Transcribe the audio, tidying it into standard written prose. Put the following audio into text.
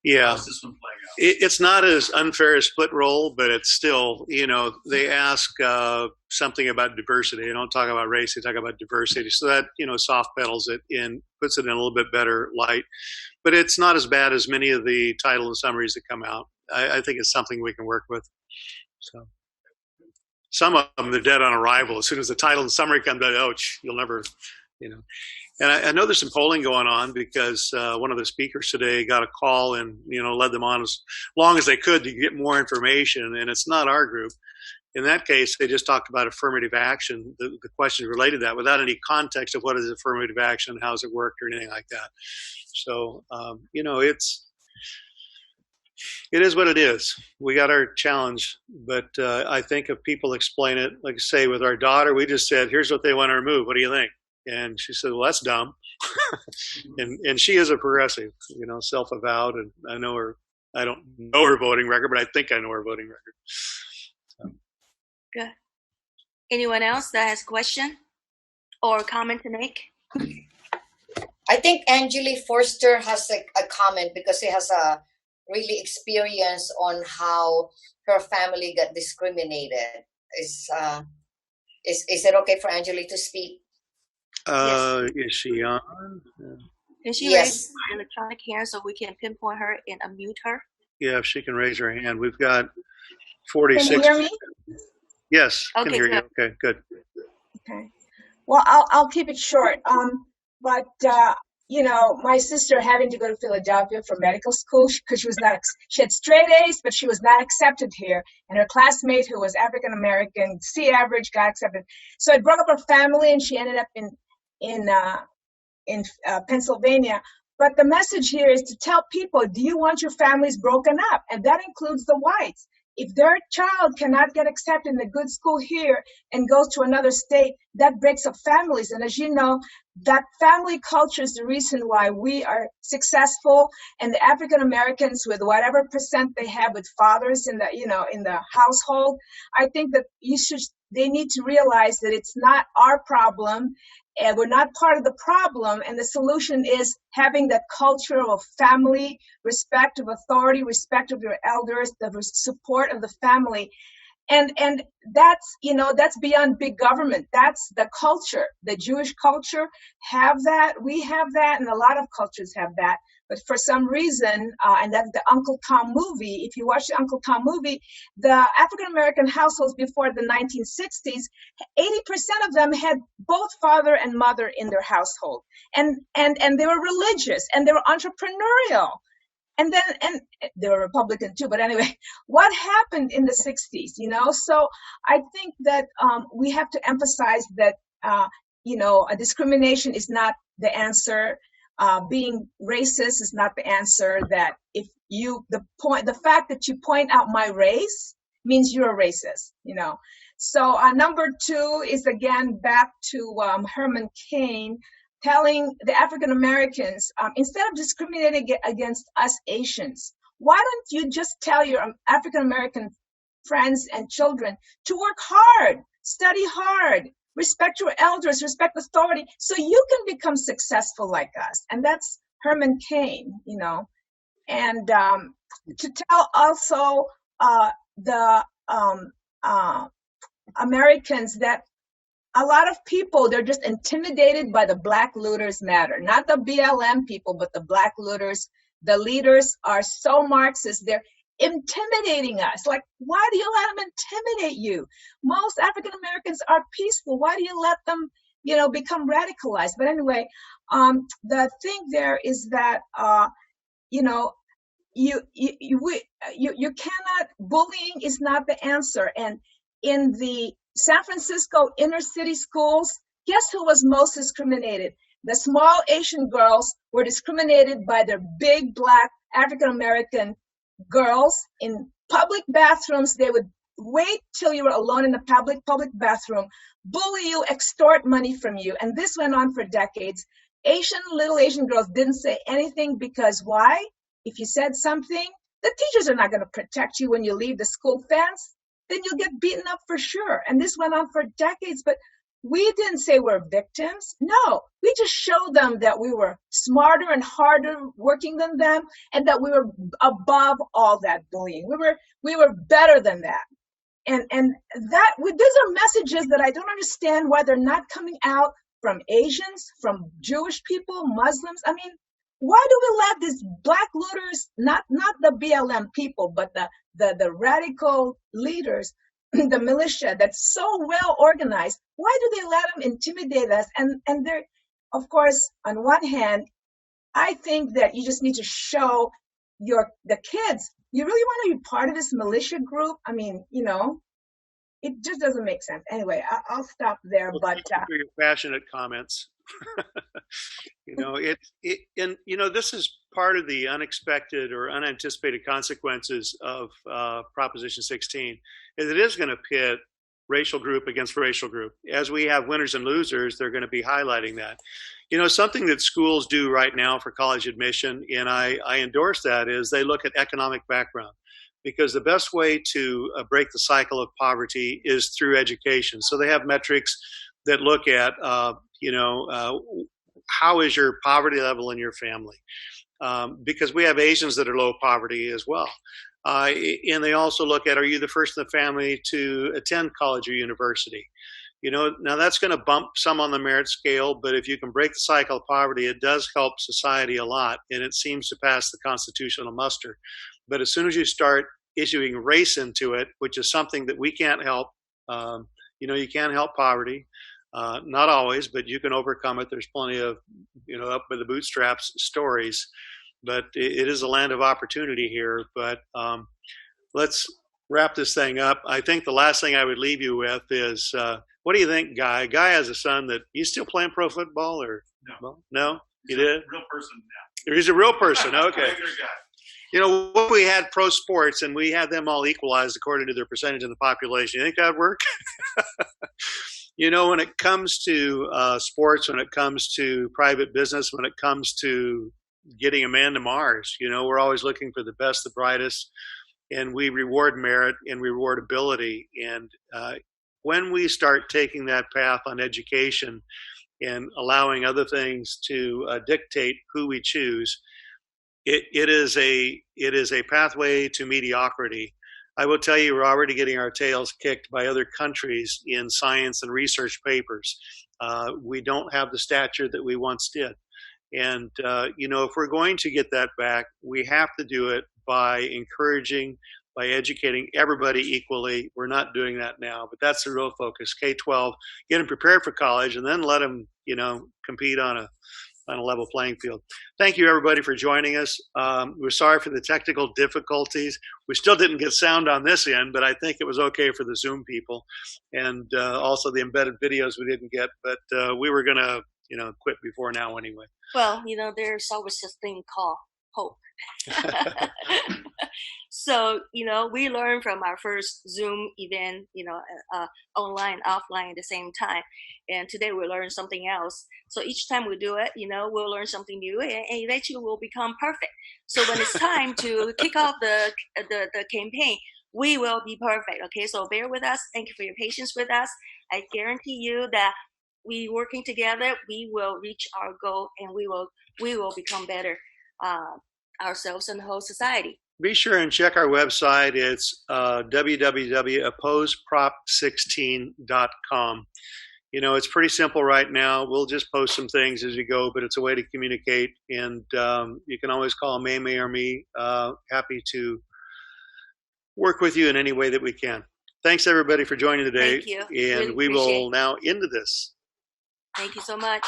Yeah. How's this one playing out? It's not as unfair as split roll, but it's still, they ask something about diversity. They don't talk about race, they talk about diversity. So that, soft pedals it in, puts it in a little bit better light. But it's not as bad as many of the title and summaries that come out. I think it's something we can work with. So some of them, they're dead on arrival. As soon as the title and summary comes out, you'll never, And I know there's some polling going on because one of the speakers today got a call and, led them on as long as they could to get more information. And it's not our group. In that case, they just talked about affirmative action, the questions related to that, without any context of what is affirmative action, how's it worked, or anything like that. So, it is what it is. We got our challenge, but I think if people explain it, like say with our daughter, we just said, here's what they want to remove. What do you think? And she said, well, that's dumb. and she is a progressive, self-avowed. And I know her, I don't know her voting record, but I think I know her voting record. So. Good. Anyone else that has a question or comment to make? I think Angeli Forster has a comment because she has a really experience on how her family got discriminated. Is it okay for Angeli to speak? Yes. Is she on? Can she raise her electronic hand so we can pinpoint her and unmute her? Yeah, if she can raise her hand. We've got 46. Can you hear me? Yes, okay, can hear you. Okay, good. Okay. Well, I'll keep it short. But my sister having to go to Philadelphia for medical school because she had straight A's, but she was not accepted here. And her classmate, who was African American, C average, got accepted. So it broke up her family, and she ended up in Pennsylvania. But the message here is to tell people: do you want your families broken up? And that includes the whites. If their child cannot get accepted in a good school here and goes to another state, that breaks up families. And as you know, that family culture is the reason why we are successful. And the African Americans, with whatever percent they have with fathers in the household, I think that they need to realize that it's not our problem. And we're not part of the problem, and the solution is having that culture of family, respect of authority, respect of your elders, the support of the family. And that's beyond big government. That's the culture. The Jewish culture have that. We have that, and a lot of cultures have that. But for some reason, and that's the Uncle Tom movie, if you watch the Uncle Tom movie, the African-American households before the 1960s, 80% of them had both father and mother in their household. And they were religious, and they were entrepreneurial. And they were Republican too, but anyway, what happened in the 60s, So I think that we have to emphasize that, a discrimination is not the answer. Being racist is not the answer. That if the fact that you point out my race means you're a racist, So number two is again back to Herman Cain, telling the African Americans, instead of discriminating against us Asians, why don't you just tell your African American friends and children to work hard, study hard, respect your elders, respect authority, so you can become successful like us. And that's Herman Cain, And to tell also the Americans that a lot of people, they're just intimidated by the Black Looters Matter. Not the BLM people, but the Black Looters. The leaders are so Marxist. They're intimidating us. Like, why do you let them intimidate you? Most African Americans are peaceful. Why do you let them, become radicalized? But anyway, the thing there is that, you cannot, bullying is not the answer. And in the San Francisco inner city schools, guess who was most discriminated? The small Asian girls were discriminated by their big Black African American girls in public bathrooms. They would wait till you were alone in the public bathroom, bully you, extort money from you. And this went on for decades. Little Asian girls didn't say anything because why? If you said something, the teachers are not going to protect you when you leave the school fence. Then you'll get beaten up for sure. And this went on for decades. But we didn't say we're victims. No, we just showed them that we were smarter and harder working than them, and that we were above all that bullying. We were better than that. And that these are messages that I don't understand why they're not coming out from Asians, from Jewish people, Muslims. I mean, why do we let these black looters, not the BLM people, but the radical leaders, the militia that's so well organized, why do they let them intimidate us? And they're, of course, on one hand, I think that you just need to show the kids, you really want to be part of this militia group? I mean, it just doesn't make sense. Anyway, I'll stop there. Well, but thank you for your passionate comments. This is part of the unexpected or unanticipated consequences of Proposition 16. Is it is going to pit racial group against racial group. As we have winners and losers, they're going to be highlighting that. Something that schools do right now for college admission, and I endorse that, is they look at economic background, because the best way to break the cycle of poverty is through education. So they have metrics that look at, how is your poverty level in your family? Because we have Asians that are low poverty as well. And they also look at, are you the first in the family to attend college or university? Now that's going to bump some on the merit scale, but if you can break the cycle of poverty, it does help society a lot, and it seems to pass the constitutional muster. But as soon as you start issuing race into it, which is something that we can't help, you can't help poverty, not always, but you can overcome it. There's plenty of, up by the bootstraps stories, but it is a land of opportunity here. But let's wrap this thing up. I think the last thing I would leave you with is, what do you think, Guy? Guy has a son that, he's still playing pro football, or no? You did? Real person now. He's a real person. Okay. Regular guy. What we had pro sports and we had them all equalized according to their percentage in the population. You think that'd work? When it comes to sports, when it comes to private business, when it comes to getting a man to Mars, we're always looking for the best, the brightest, and we reward merit and we reward ability. And when we start taking that path on education and allowing other things to dictate who we choose, it is a pathway to mediocrity. I will tell you, we're already getting our tails kicked by other countries in science and research papers. We don't have the stature that we once did. And, if we're going to get that back, we have to do it by encouraging, by educating everybody equally. We're not doing that now, but that's the real focus. K-12, get them prepared for college, and then let them, compete on a level playing field. Thank you, everybody, for joining us. We're sorry for the technical difficulties. We still didn't get sound on this end, but I think it was okay for the Zoom people, and also the embedded videos we didn't get. But we were going to, quit before now anyway. Well, there's always this thing called hope. So, we learned from our first Zoom event, online, offline at the same time. And today we learned something else. So each time we do it, we'll learn something new, and eventually we'll become perfect. So when it's time to kick off the campaign, we will be perfect. Okay, so bear with us. Thank you for your patience with us. I guarantee you that we working together, we will reach our goal, and we will become better ourselves and the whole society. Be sure and check our website. It's www.opposeprop16.com. It's pretty simple right now. We'll just post some things as you go, but it's a way to communicate. And you can always call May or me. Happy to work with you in any way that we can. Thanks, everybody, for joining today. Thank you. And really we will now end this. Thank you so much.